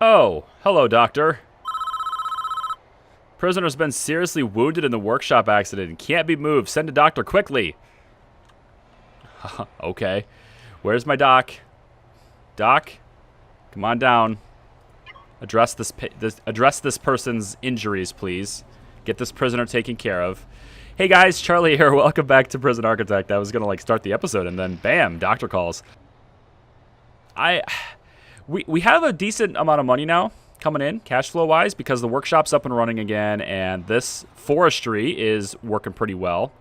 Oh, hello, doctor. Prisoner's been seriously wounded in the workshop accident and can't be moved. Send a doctor quickly. Okay. Where's my doc? Doc, come on down. Address this person's injuries, please. Get this prisoner taken care of. Hey guys, Charlie here. Welcome back to Prison Architect. I was gonna start the episode and then bam, doctor calls. We have a decent amount of money now coming in cash flow wise because the workshop's up and running again and this forestry is working pretty well.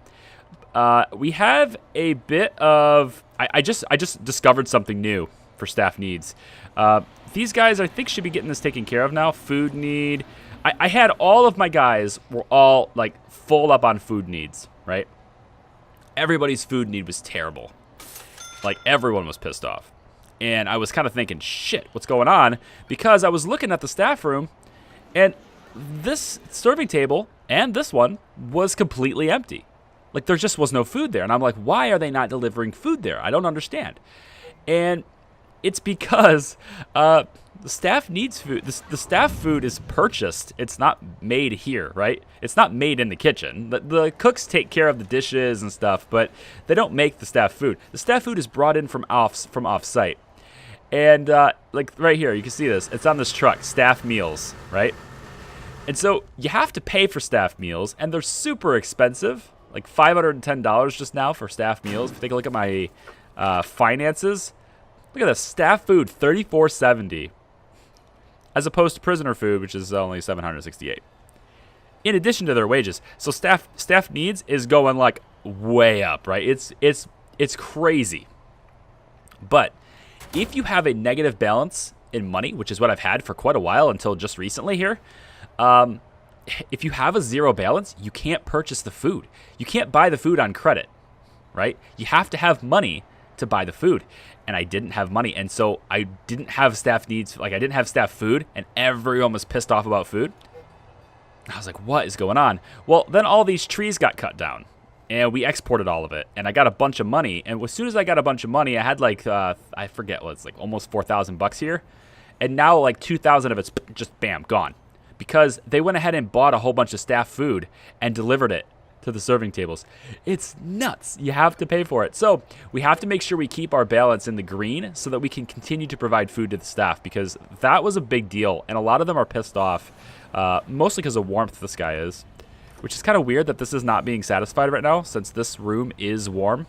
We have a bit of I just discovered something new for staff needs. These guys I think should be getting this taken care of now. Food need. I had all of my guys were all like full up on food needs, right? Everybody's food need was terrible. Like everyone was pissed off. And I was kind of thinking, shit, what's going on? Because I was looking at the staff room, and this serving table and this one was completely empty. Like, there just was no food there. And I'm like, why are they not delivering food there? I don't understand. And it's because the staff needs food. The staff food is purchased. It's not made here, right? It's not made in the kitchen. The cooks take care of the dishes and stuff, but they don't make the staff food. The staff food is brought in from off-site. And like right here, you can see this. It's on this truck, staff meals, right? And so you have to pay for staff meals, and they're super expensive, like $510 just now for staff meals. If you take a look at my finances, look at this, staff food, $34.70, as opposed to prisoner food, which is only $768. In addition to their wages, so staff needs is going like way up, right? It's crazy, but if you have a negative balance in money, which is what I've had for quite a while until just recently here, if you have a zero balance, you can't purchase the food. You can't buy the food on credit, right? You have to have money to buy the food. And I didn't have money. And so I didn't have staff needs. Like I didn't have staff food and everyone was pissed off about food. I was like, what is going on? Well, then all these trees got cut down. And we exported all of it, and I got a bunch of money. And as soon as I got a bunch of money, I had like I forget what it's like, almost $4,000 here, and now like 2,000 of it's just bam gone, because they went ahead and bought a whole bunch of staff food and delivered it to the serving tables. It's nuts. You have to pay for it. So we have to make sure we keep our balance in the green so that we can continue to provide food to the staff, because that was a big deal, and a lot of them are pissed off, mostly because of warmth this guy is. Which is kind of weird that this is not being satisfied right now, since this room is warm.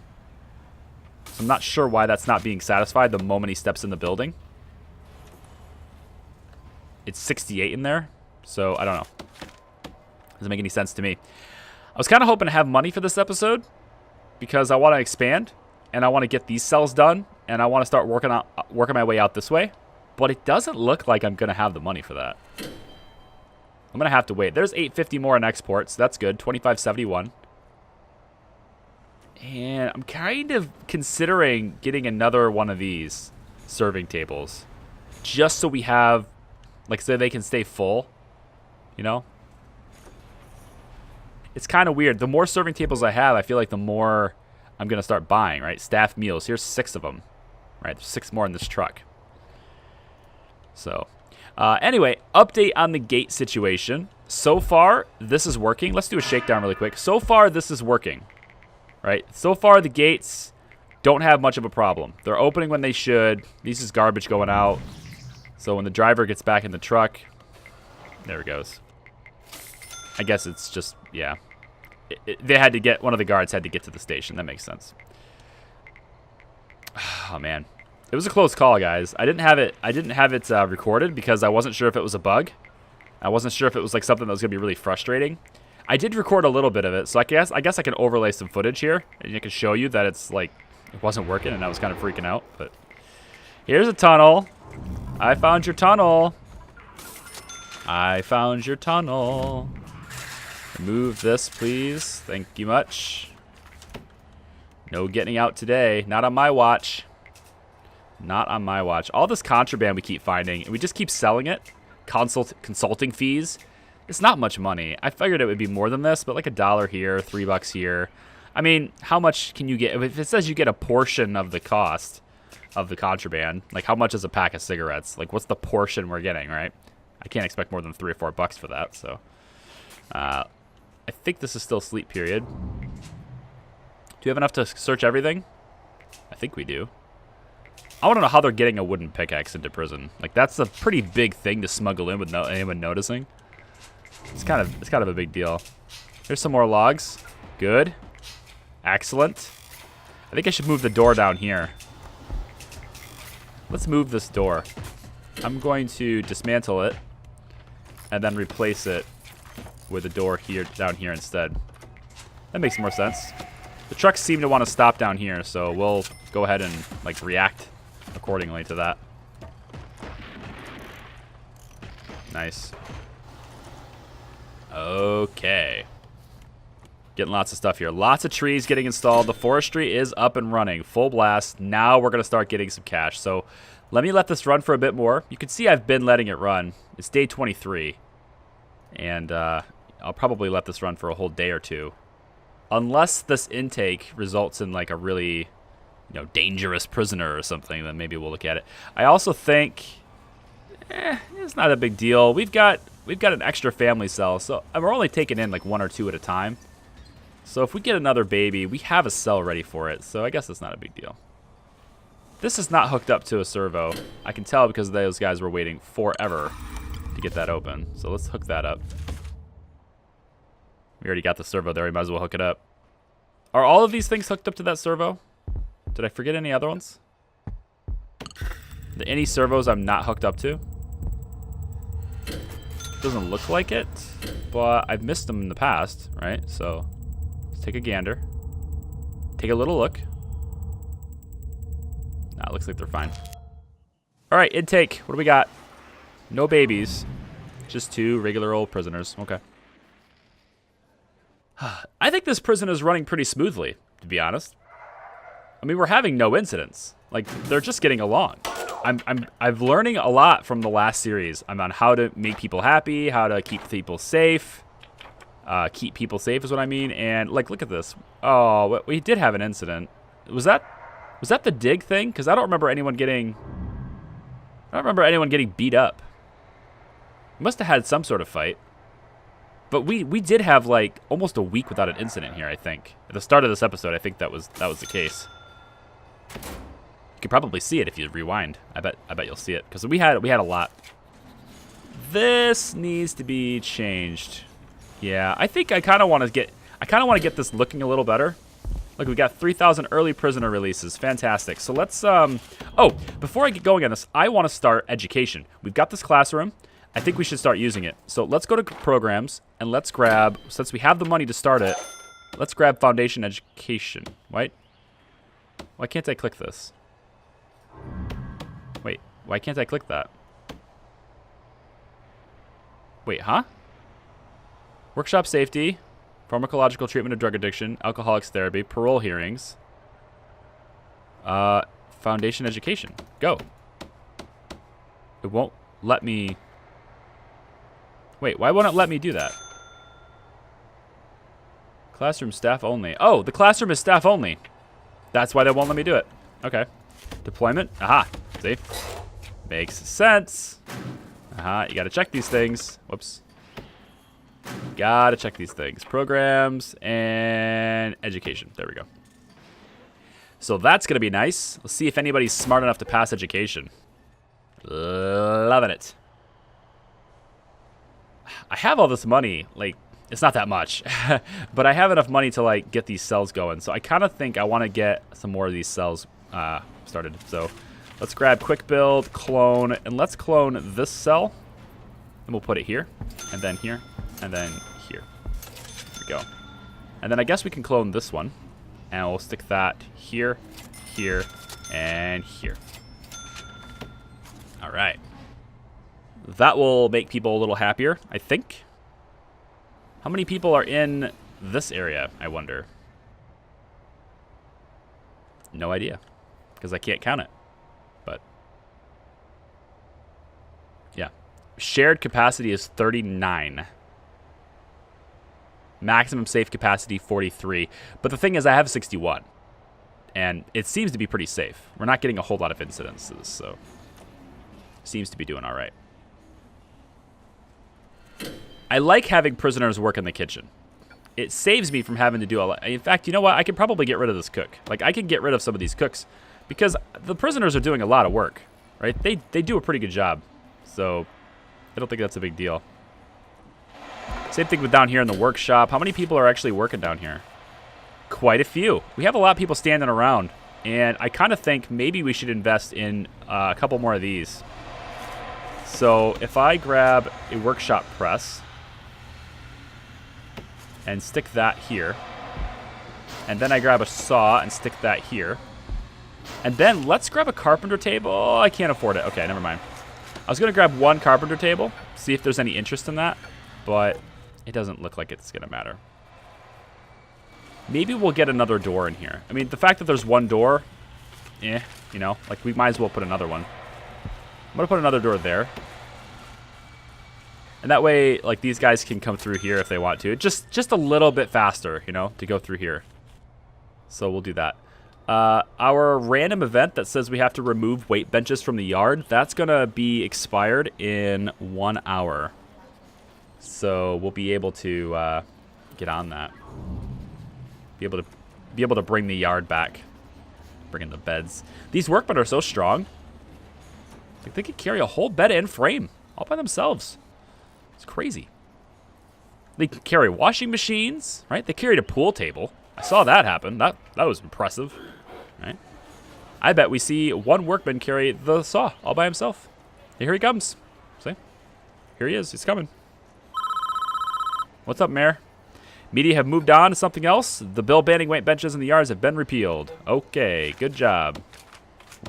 So I'm not sure why that's not being satisfied the moment he steps in the building. It's 68 in there, so I don't know. Doesn't make any sense to me. I was kind of hoping to have money for this episode, because I want to expand, and I want to get these cells done, and I want to start working my way out this way. But it doesn't look like I'm going to have the money for that. I'm going to have to wait. There's 850 more in exports. That's good. 2571. And I'm kind of considering getting another one of these serving tables. Just so we have, like, so they can stay full. You know? It's kind of weird. The more serving tables I have, I feel like the more I'm going to start buying, right? Staff meals. Here's 6 of them. Right? There's 6 more in this truck. So... anyway, update on the gate situation. So far, this is working. Let's do a shakedown really quick. So far, this is working. Right? So far, the gates don't have much of a problem. They're opening when they should. This is garbage going out. So when the driver gets back in the truck, there it goes. I guess it's just, yeah. They had to get, one of the guards had to get to the station. That makes sense. Oh, man. It was a close call, guys. I didn't have it recorded because I wasn't sure if it was a bug. I wasn't sure if it was like something that was going to be really frustrating. I did record a little bit of it, so I guess I can overlay some footage here, and I can show you that it's like it wasn't working, and I was kind of freaking out. But here's a tunnel. I found your tunnel. I found your tunnel. Remove this, please. Thank you much. No getting out today. Not on my watch. Not on my watch. All this contraband we keep finding, and we just keep selling it. Consulting fees. It's not much money. I figured it would be more than this, but like $1 here, $3 here. I mean, how much can you get? If it says you get a portion of the cost, of the contraband. Like, how much is a pack of cigarettes? Like, what's the portion we're getting, right? I can't expect more than $3 or $4 for that, so. I think this is still sleep period. Do you have enough to search everything? I think we do. I want to know how they're getting a wooden pickaxe into prison. Like, that's a pretty big thing to smuggle in with no anyone noticing. It's kind of a big deal. Here's some more logs. Good. Excellent. I think I should move the door down here. Let's move this door. I'm going to dismantle it and then replace it with a door here, down here instead. That makes more sense. The trucks seem to want to stop down here, so we'll go ahead and like react accordingly to that. Nice. Okay. Getting lots of stuff here. Lots of trees getting installed. The forestry is up and running. Full blast. Now we're going to start getting some cash. So let me let this run for a bit more. You can see I've been letting it run. It's day 23. And I'll probably let this run for a whole day or two. Unless this intake results in like a really, dangerous prisoner or something, then maybe we'll look at it. I also think it's not a big deal. We've got an extra family cell, so we're only taking in like 1 or 2 at a time. So if we get another baby, we have a cell ready for it, so I guess it's not a big deal. This is not hooked up to a servo. I can tell because those guys were waiting forever to get that open. So let's hook that up. We already got the servo there. We might as well hook it up. Are all of these things hooked up to that servo? Did I forget any other ones? Any servos I'm not hooked up to? Doesn't look like it, but I've missed them in the past, right? So let's take a gander. Take a little look. Nah, it looks like they're fine. All right, intake. What do we got? No babies. Just 2 regular old prisoners. Okay. I think this prison is running pretty smoothly, to be honest. I mean, we're having no incidents. Like, they're just getting along. I'm learning a lot from the last series. I'm on how to make people happy, how to keep people safe. Keep people safe is what I mean. And like, look at this. Oh, we did have an incident. Was that the dig thing? Because I don't remember anyone getting beat up. We must have had some sort of fight. But we did have like almost a week without an incident here, I think. At the start of this episode, I think that was the case. You could probably see it if you rewind. I bet you'll see it because we had a lot. This needs to be changed. Yeah, I think I kind of want to get this looking a little better. Look, we got 3,000 early prisoner releases. Fantastic. So let's oh, before I get going on this, I want to start education. We've got this classroom. I think we should start using it. So let's go to programs and let's grab, since we have the money to start it, let's grab foundation education. Wait. Why can't I click this? Wait, why can't I click that? Wait, huh? Workshop safety, pharmacological treatment of drug addiction, alcoholics therapy, parole hearings, foundation education. Go. It won't let me. Wait, why won't it let me do that? Classroom staff only. Oh, the classroom is staff only. That's why they won't let me do it. Okay. Deployment. Aha. See? Makes sense. Aha. You gotta check these things. Whoops. Gotta check these things. Programs and education. There we go. So that's gonna be nice. Let's see if anybody's smart enough to pass education. Loving it. I have all this money, like, it's not that much, but I have enough money to, like, get these cells going. So I kind of think I want to get some more of these cells started. So let's grab quick build, clone, and let's clone this cell. And we'll put it here, and then here, and then here. There we go. And then I guess we can clone this one, and we'll stick that here, here, and here. All right. That will make people a little happier, I think. How many people are in this area, I wonder? No idea, because I can't count it. But, yeah. Shared capacity is 39. Maximum safe capacity, 43. But the thing is, I have 61. And it seems to be pretty safe. We're not getting a whole lot of incidences, so seems to be doing all right. I like having prisoners work in the kitchen. It saves me from having to do a lot. In fact, you know what? I could probably get rid of this cook. Like, I can get rid of some of these cooks because the prisoners are doing a lot of work, right? They do a pretty good job. So I don't think that's a big deal. Same thing with down here in the workshop. How many people are actually working down here? Quite a few. We have a lot of people standing around. And I kind of think maybe we should invest in a couple more of these. So if I grab a workshop press and stick that here, and then I grab a saw and stick that here, and then let's grab a carpenter table. Oh, I can't afford it. Okay, never mind. I was going to grab one carpenter table, see if there's any interest in that, but it doesn't look like it's going to matter. Maybe we'll get another door in here. I mean, the fact that there's one door, you know, like we might as well put another one. I'm going to put another door there. And that way, like, these guys can come through here if they want to. Just a little bit faster, you know, to go through here. So we'll do that. Our random event that says we have to remove weight benches from the yard, that's going to be expired in 1 hour. So we'll be able to get on that. Be able to bring the yard back. Bring in the beds. These workmen are so strong. Like, they could carry a whole bed and frame all by themselves. It's crazy. They can carry washing machines, right? They carried a pool table. I saw that happen. That was impressive, right? I bet we see one workman carry the saw all by himself. Here he comes. See? Here he is. He's coming. What's up, Mayor? Media have moved on to something else. The bill banning weight benches in the yards have been repealed. Okay, good job.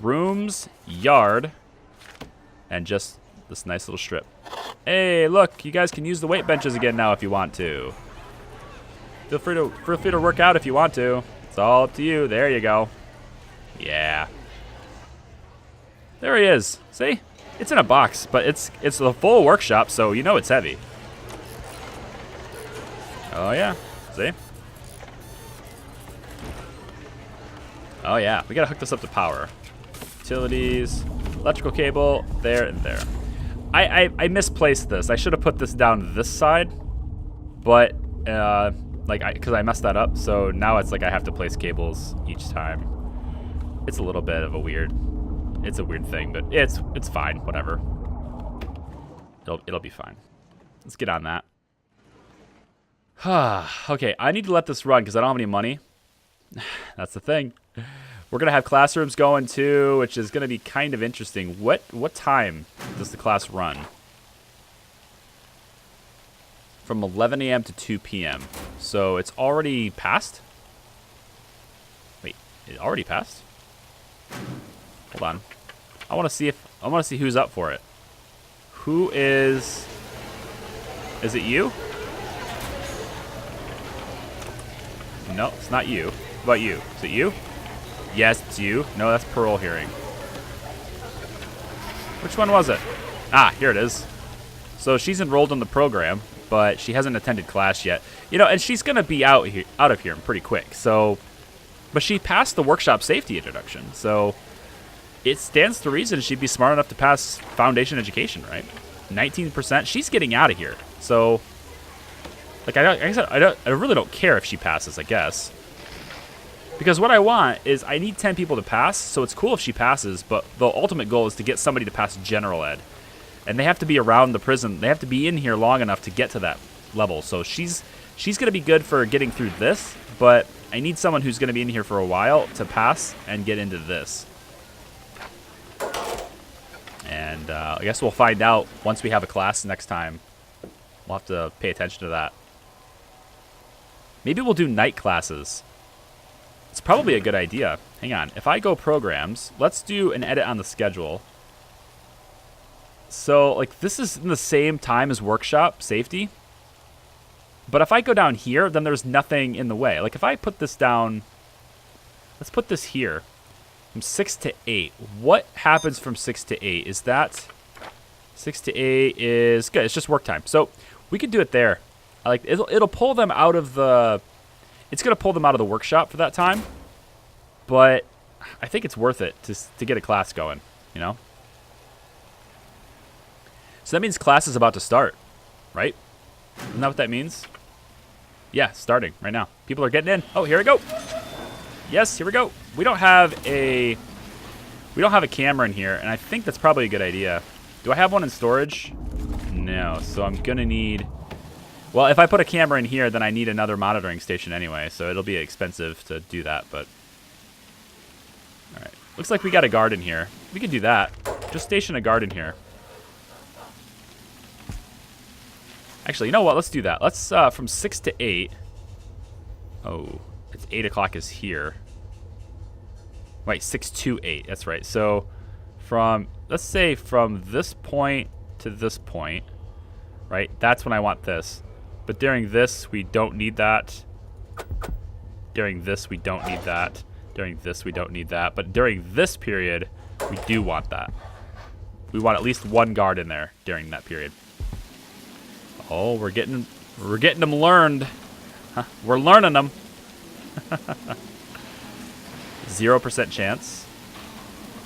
Rooms, yard, and just this nice little strip. Hey, look, you guys can use the weight benches again now if you want to. Feel free to work out if you want to. It's all up to you. There you go. Yeah. There he is. See? It's in a box, but it's the full workshop, so you know it's heavy. Oh, yeah. See? Oh, yeah. We gotta hook this up to power. Utilities, electrical cable, there and there. I misplaced this. I should have put this down this side, but because I messed that up, so now it's like I have to place cables each time. It's a little bit of a weird thing, but it's fine. Whatever. It'll be fine. Let's get on that. Okay, I need to let this run because I don't have any money. That's the thing. We're gonna have classrooms going too, which is gonna be kind of interesting. What time does the class run? From 11 a.m. to 2 p.m. So it's already passed? Wait, it already passed? Hold on. I want to see who's up for it. Who is it you? No, it's not you. What about you? Is it you? Yes, it's you. No, that's Pearl Hearing. Which one was it? Ah, here it is. So she's enrolled in the program, but she hasn't attended class yet. You know, and she's gonna be out of here pretty quick. So, but she passed the workshop safety introduction, so it stands to reason she'd be smart enough to pass foundation education, right? 19%. She's getting out of here. So, like, I really don't care if she passes, I guess. Because what I want is I need 10 people to pass, so it's cool if she passes, but the ultimate goal is to get somebody to pass general ed. And they have to be around the prison. They have to be in here long enough to get to that level. So she's going to be good for getting through this, but I need someone who's going to be in here for a while to pass and get into this. And I guess we'll find out once we have a class next time. We'll have to pay attention to that. Maybe we'll do night classes. It's probably a good idea. Hang on. If I go programs, let's do an edit on the schedule. So, like, this is in the same time as workshop safety. But if I go down here, then there's nothing in the way. Like, if I put this down, let's put this here. From 6 to 8. What happens from 6 to 8? Is that 6 to 8 is good. It's just work time. So we could do it there. Like, it'll pull them out of the. It's gonna pull them out of the workshop for that time. but I think it's worth it to get a class going, you know? So that means class is about to start, right? Isn't that what that means? Yeah, starting right now. People are getting in. Oh, here we go. Yes, here we go. We don't have a camera in here, and I think that's probably a good idea. Do I have one in storage? No, so I'm gonna need... Well, if I put a camera in here, then I need another monitoring station anyway, so it'll be expensive to do that, but... Alright. Looks like we got a guard in here. We could do that. Just station a guard in here. Actually, you know what? Let's do that. Let's, from 6 to 8... Oh, it's 8 o'clock is here. Wait, 6 to 8. That's right. So, from... Let's say from this point to this point, right? That's when I want this. But during this, we don't need that. During this, we don't need that. During this, we don't need that. But during this period, we do want that. We want at least one guard in there during that period. Oh, we're getting them learned. Huh? We're learning them. 0% chance.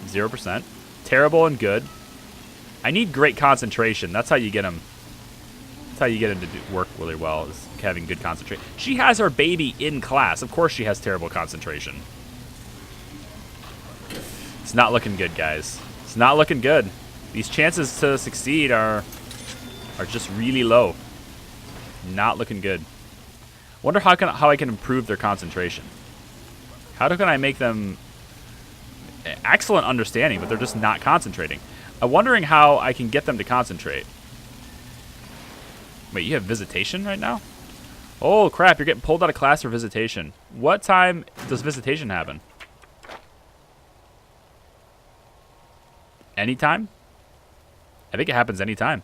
0%. Terrible and good. I need great concentration. That's how you get them. That's how you get them to work really well, is having good concentration. She has her baby in class. Of course she has terrible concentration. It's not looking good, guys. It's not looking good. These chances to succeed are just really low. Not looking good. Wonder how I can improve their concentration. How can I make them excellent understanding, but they're just not concentrating? I'm wondering how I can get them to concentrate. Wait, you have visitation right now? Oh crap, you're getting pulled out of class for visitation. What time does visitation happen? Anytime? I think it happens anytime.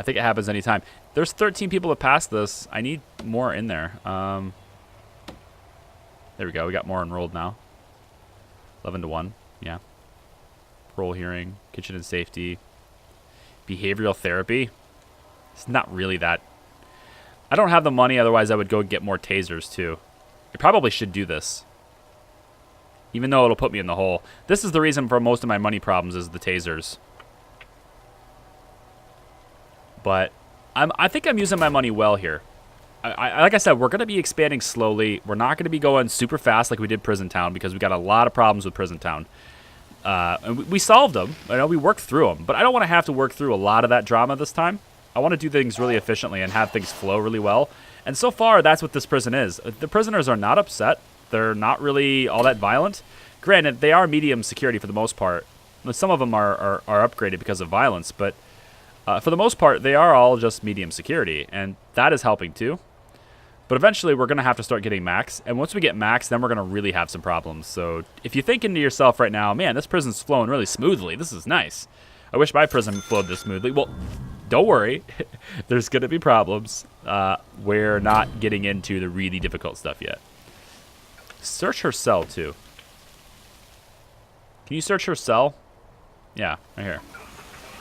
I think it happens anytime. There's 13 people that passed this. I need more in there. There we go. We got more enrolled now. 11 to 1. Yeah. Parole hearing, kitchen and safety, behavioral therapy. It's not really that. I don't have the money. Otherwise, I would go get more tasers too. I probably should do this. Even though it'll put me in the hole. This is the reason for most of my money problems is the tasers. But I think I'm using my money well here. Like I said, we're going to be expanding slowly. We're not going to be going super fast like we did Prison Town because we got a lot of problems with Prison Town. And we solved them. You know, we worked through them. But I don't want to have to work through a lot of that drama this time. I want to do things really efficiently and have things flow really well. And so far, that's what this prison is. The prisoners are not upset. They're not really all that violent. Granted, they are medium security for the most part. Some of them are upgraded because of violence, but for the most part, they are all just medium security, and that is helping too. But eventually, we're going to have to start getting max, and once we get max, then we're going to really have some problems. So if you're thinking to yourself right now, man, this prison's flowing really smoothly. This is nice. I wish my prison flowed this smoothly. Well, don't worry. There's going to be problems. We're not getting into the really difficult stuff yet. Search her cell, too. Can you search her cell? Yeah, right here.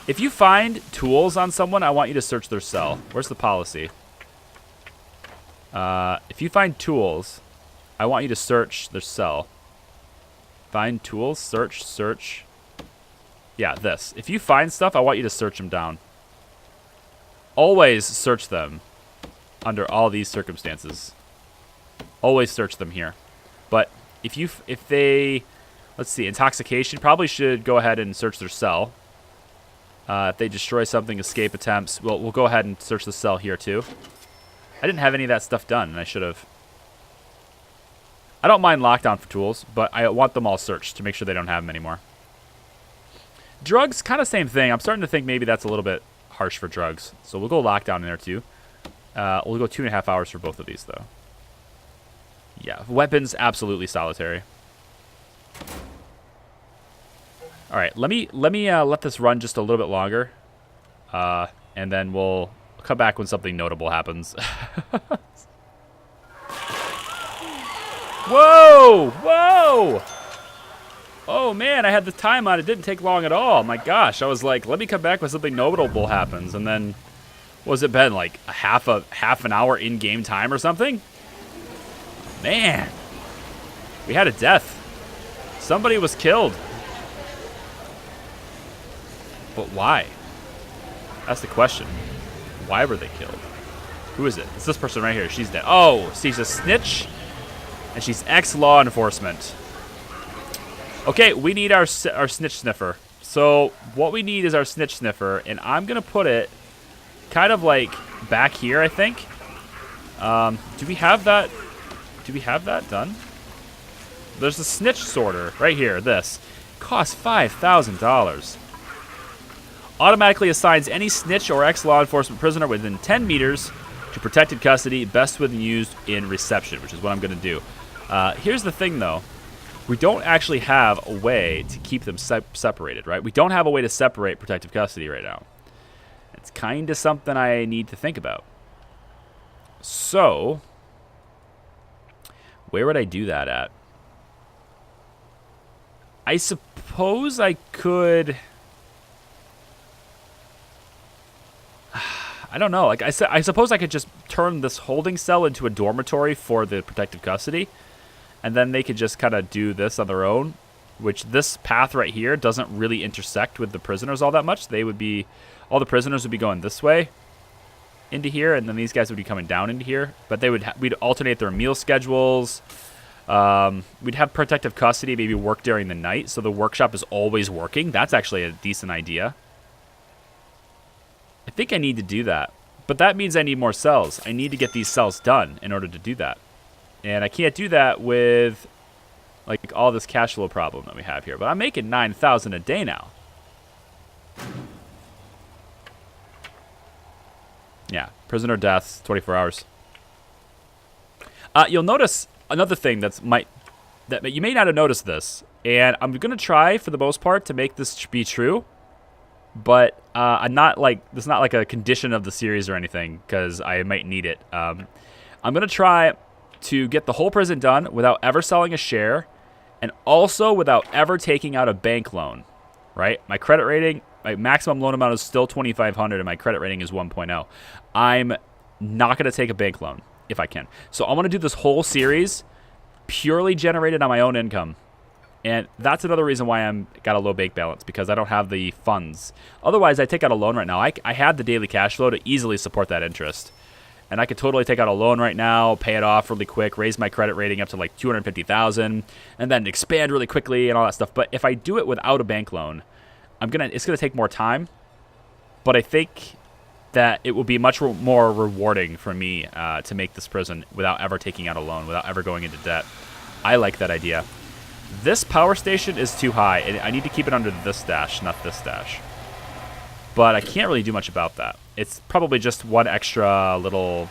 If you find tools on someone, I want you to search their cell. Where's the policy? If you find tools, I want you to search their cell. Find tools, search. Yeah, this. If you find stuff, I want you to search them down. Always search them under all these circumstances. Always search them here. But if they, let's see, intoxication, probably should go ahead and search their cell. If they destroy something, escape attempts, we'll go ahead and search the cell here too. I didn't have any of that stuff done, and I should have. I don't mind lockdown for tools, but I want them all searched to make sure they don't have them anymore. Drugs, kind of same thing. I'm starting to think maybe that's a little bit harsh for drugs. So we'll go lockdown in there too. We'll go 2.5 hours for both of these though. Yeah, weapons, absolutely solitary. All right, let me let this run just a little bit longer, and then we'll come back when something notable happens. Whoa! Whoa! Oh man, I had the time on. It didn't take long at all. My gosh, I was like, let me come back when something notable happens, and then What has it been, like a half an hour in-game time or something? Man. We had a death. Somebody was killed. But why? That's the question. Why were they killed? Who is it? It's this person right here. She's dead. Oh, she's a snitch. And she's ex-law enforcement. Okay, we need our snitch sniffer. So what we need is our snitch sniffer. And I'm going to put it kind of like back here, I think. Do we have that? Do we have that done? There's a snitch sorter right here. This costs $5,000. Automatically assigns any snitch or ex-law enforcement prisoner within 10 meters to protected custody, best when used in reception, which is what I'm going to do. Here's the thing, though. We don't actually have a way to keep them separated, right? We don't have a way to separate protective custody right now. It's kind of something I need to think about. So, where would I do that at? I suppose I could... I don't know. Like I suppose I could just turn this holding cell into a dormitory for the protective custody, and then they could just kind of do this on their own, which this path right here doesn't really intersect with the prisoners all that much. They would be, all the prisoners would be going this way into here, and then these guys would be coming down into here. But they would we'd alternate their meal schedules. We'd have protective custody maybe work during the night, so the workshop is always working. That's actually a decent idea. I think I need to do that. But that means I need more cells. I need to get these cells done in order to do that. And I can't do that with like all this cash flow problem that we have here. But I'm making $9,000 a day now. Yeah, prisoner deaths, 24 hours. You'll notice another thing that you may not have noticed this. And I'm going to try for the most part to make this be true. But I'm not like, this is not like a condition of the series or anything, because I might need it. I'm going to try to get the whole prison done without ever selling a share, and also without ever taking out a bank loan, right? My credit rating, my maximum loan amount is still $2,500, and my credit rating is 1.0. I'm not going to take a bank loan if I can. So I want to do this whole series purely generated on my own income. And that's another reason why I'm got a low bank balance, because I don't have the funds. Otherwise, I take out a loan right now. I have the daily cash flow to easily support that interest. And I could totally take out a loan right now, pay it off really quick, raise my credit rating up to like $250,000, and then expand really quickly and all that stuff. But if I do it without a bank loan, it's gonna take more time. But I think that it will be much more rewarding for me to make this prison without ever taking out a loan, without ever going into debt. I like that idea. This power station is too high, and I need to keep it under this stash, not this stash. But I can't really do much about that. It's probably just one extra little...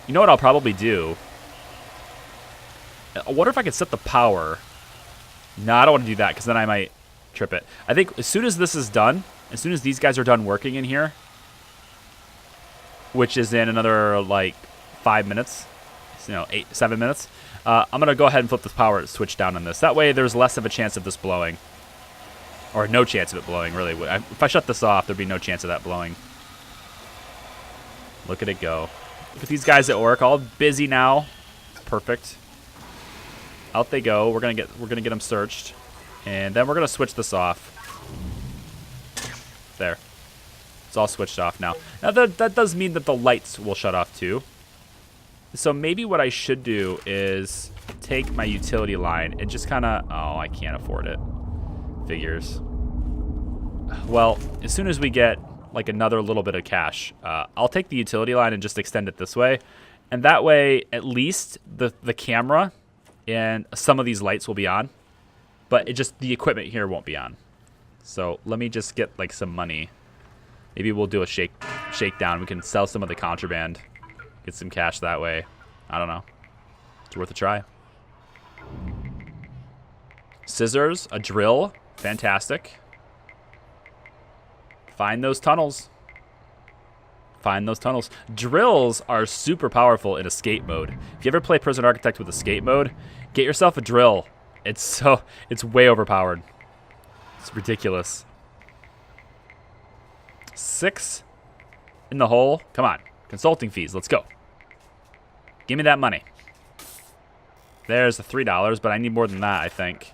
You know what I'll probably do? I wonder if I could set the power. No, I don't want to do that, because then I might trip it. I think as soon as this is done, as soon as these guys are done working in here, which is in another, like, 5 minutes, 7 minutes, I'm going to go ahead and flip the power switch down on this. That way there's less of a chance of this blowing. Or no chance of it blowing, really. If I shut this off, there'd be no chance of that blowing. Look at it go. Look at these guys at work, all busy now. Perfect. Out they go. We're gonna get them searched. And then we're going to switch this off. There. It's all switched off now. Now, that does mean that the lights will shut off, too. So maybe what I should do is take my utility line and just kind of... Oh, I can't afford it. Figures. Well, as soon as we get like another little bit of cash, I'll take the utility line and just extend it this way. And that way, at least the camera and some of these lights will be on. But the equipment here won't be on. So let me just get like some money. Maybe we'll do a shakedown. We can sell some of the contraband. Get some cash that way. I don't know. It's worth a try. Scissors, a drill. Fantastic. Find those tunnels. Find those tunnels. Drills are super powerful in escape mode. If you ever play Prison Architect with escape mode, get yourself a drill. It's way overpowered. It's ridiculous. 6. In the hole. Come on. Consulting fees. Let's go. Give me that money. There's the $3, but I need more than that, I think.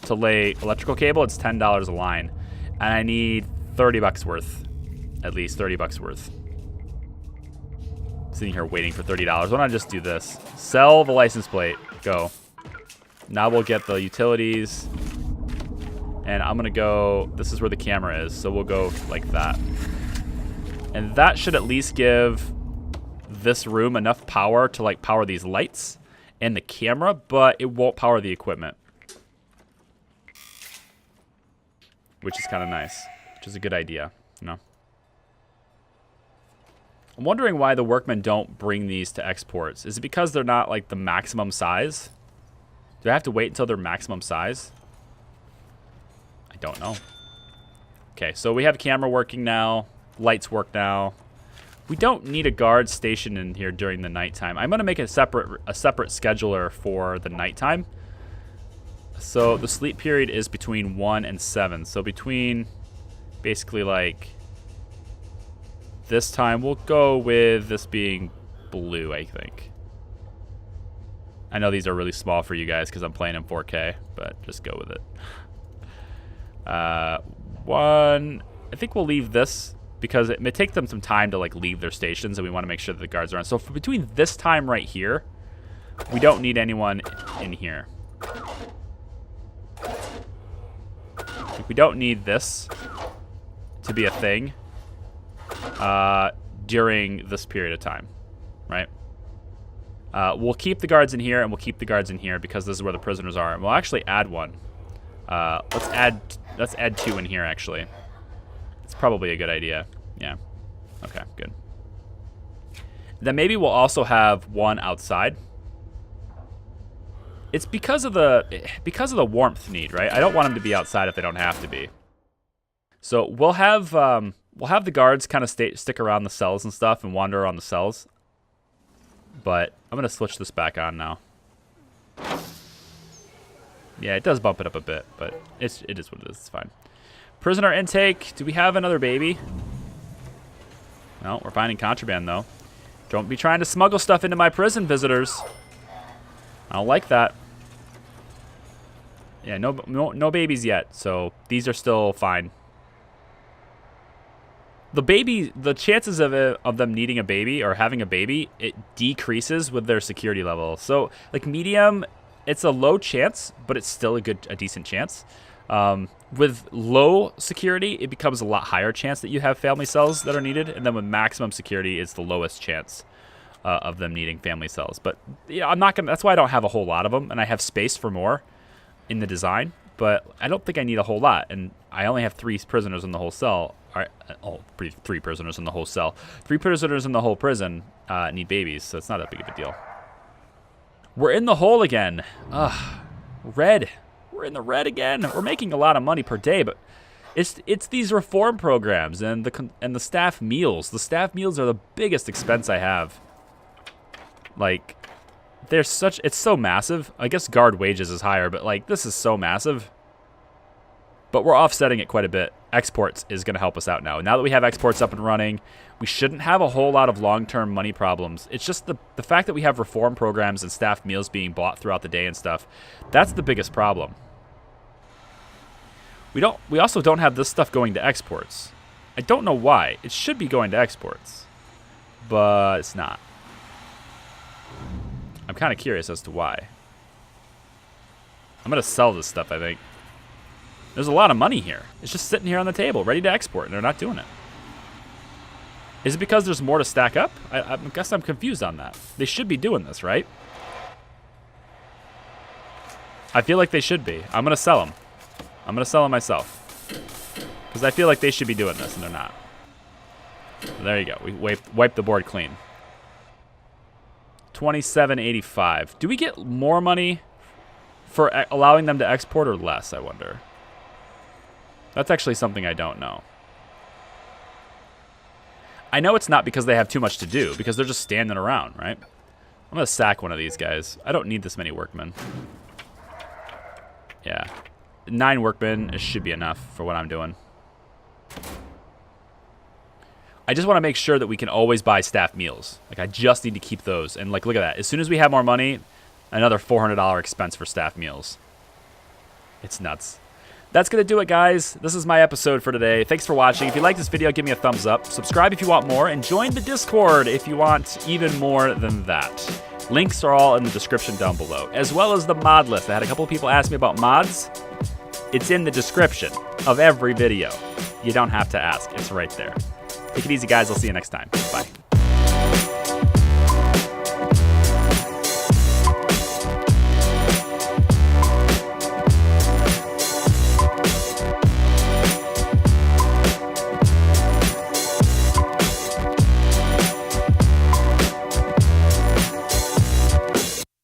To lay electrical cable, it's $10 a line. And I need 30 bucks worth. At least 30 bucks worth. Sitting here waiting for $30. Why don't I just do this? Sell the license plate. Go. Now we'll get the utilities. And I'm going to go... This is where the camera is, so we'll go like that. And that should at least give this room enough power to like power these lights and the camera, but it won't power the equipment. Which is kind of nice. Which is a good idea, you know? I'm wondering why the workmen don't bring these to exports. Is it because they're not like the maximum size? Do I have to wait until they're maximum size? I don't know. Okay, so we have camera working now. Lights work now. We don't need a guard stationed in here during the nighttime. I'm going to make a separate scheduler for the nighttime. So the sleep period is between 1 and 7. So between basically like this time, we'll go with this being blue, I think. I know these are really small for you guys because I'm playing in 4K, but just go with it. 1, I think we'll leave this because it may take them some time to like leave their stations, and we want to make sure that the guards are on. So for between this time right here, we don't need anyone in here. We don't need this to be a thing during this period of time, right? We'll keep the guards in here, and we'll keep the guards in here because this is where the prisoners are. And we'll actually add one. Let's add 2 in here, actually. It's probably a good idea. Yeah. Okay, good. Then maybe we'll also have 1 outside. It's because of the warmth need, right? I don't want them to be outside if they don't have to be. So we'll have the guards kind of stick around the cells and stuff and wander around the cells. But I'm gonna switch this back on now. Yeah, it does bump it up a bit, but it is what it is. It's fine. Prisoner intake. Do we have another baby? No, we're finding contraband though. Don't be trying to smuggle stuff into my prison, visitors. I don't like that. Yeah, no babies yet, so these are still fine. The chances of them needing a baby or having a baby, it decreases with their security level. So like medium, it's a low chance, but it's still a decent chance. With low security, it becomes a lot higher chance that you have family cells that are needed, and then with maximum security, it's the lowest chance of them needing family cells. But yeah, I'm not gonna. That's why I don't have a whole lot of them, and I have space for more in the design. But I don't think I need a whole lot, and I only have 3 prisoners in the whole cell. All right, 3 prisoners in the whole cell. 3 prisoners in the whole prison need babies, so it's not that big of a deal. We're in the hole again. Ugh, red. We're in the red again. We're making a lot of money per day, but it's these reform programs and the staff meals. The staff meals are the biggest expense I have. Like, it's so massive. I guess guard wages is higher, but like this is so massive. But we're offsetting it quite a bit. Exports is going to help us out now. Now that we have exports up and running, we shouldn't have a whole lot of long-term money problems. It's just the fact that we have reform programs and staff meals being bought throughout the day and stuff. That's the biggest problem. We also don't have this stuff going to exports. I don't know why. It should be going to exports, but it's not. I'm kind of curious as to why. I'm going to sell this stuff, I think. There's a lot of money here. It's just sitting here on the table, ready to export, and they're not doing it. Is it because there's more to stack up? I guess I'm confused on that. They should be doing this, right? I feel like they should be. I'm going to sell them. I'm going to sell them myself. Because I feel like they should be doing this, and they're not. So there you go. We wiped the board clean. $27.85. Do we get more money for allowing them to export or less, I wonder? That's actually something I don't know. I know it's not because they have too much to do, because they're just standing around, right? I'm going to sack one of these guys. I don't need this many workmen. Yeah. 9 workmen should be enough for what I'm doing. I just want to make sure that we can always buy staff meals. Like, I just need to keep those. And, like, look at that. As soon as we have more money, another $400 expense for staff meals. It's nuts. That's going to do it, guys. This is my episode for today. Thanks for watching. If you like this video, give me a thumbs up. Subscribe if you want more, and join the Discord if you want even more than that. Links are all in the description down below, as well as the mod list. I had a couple of people ask me about mods. It's in the description of every video. You don't have to ask. It's right there. Take it easy, guys. I'll see you next time. Bye.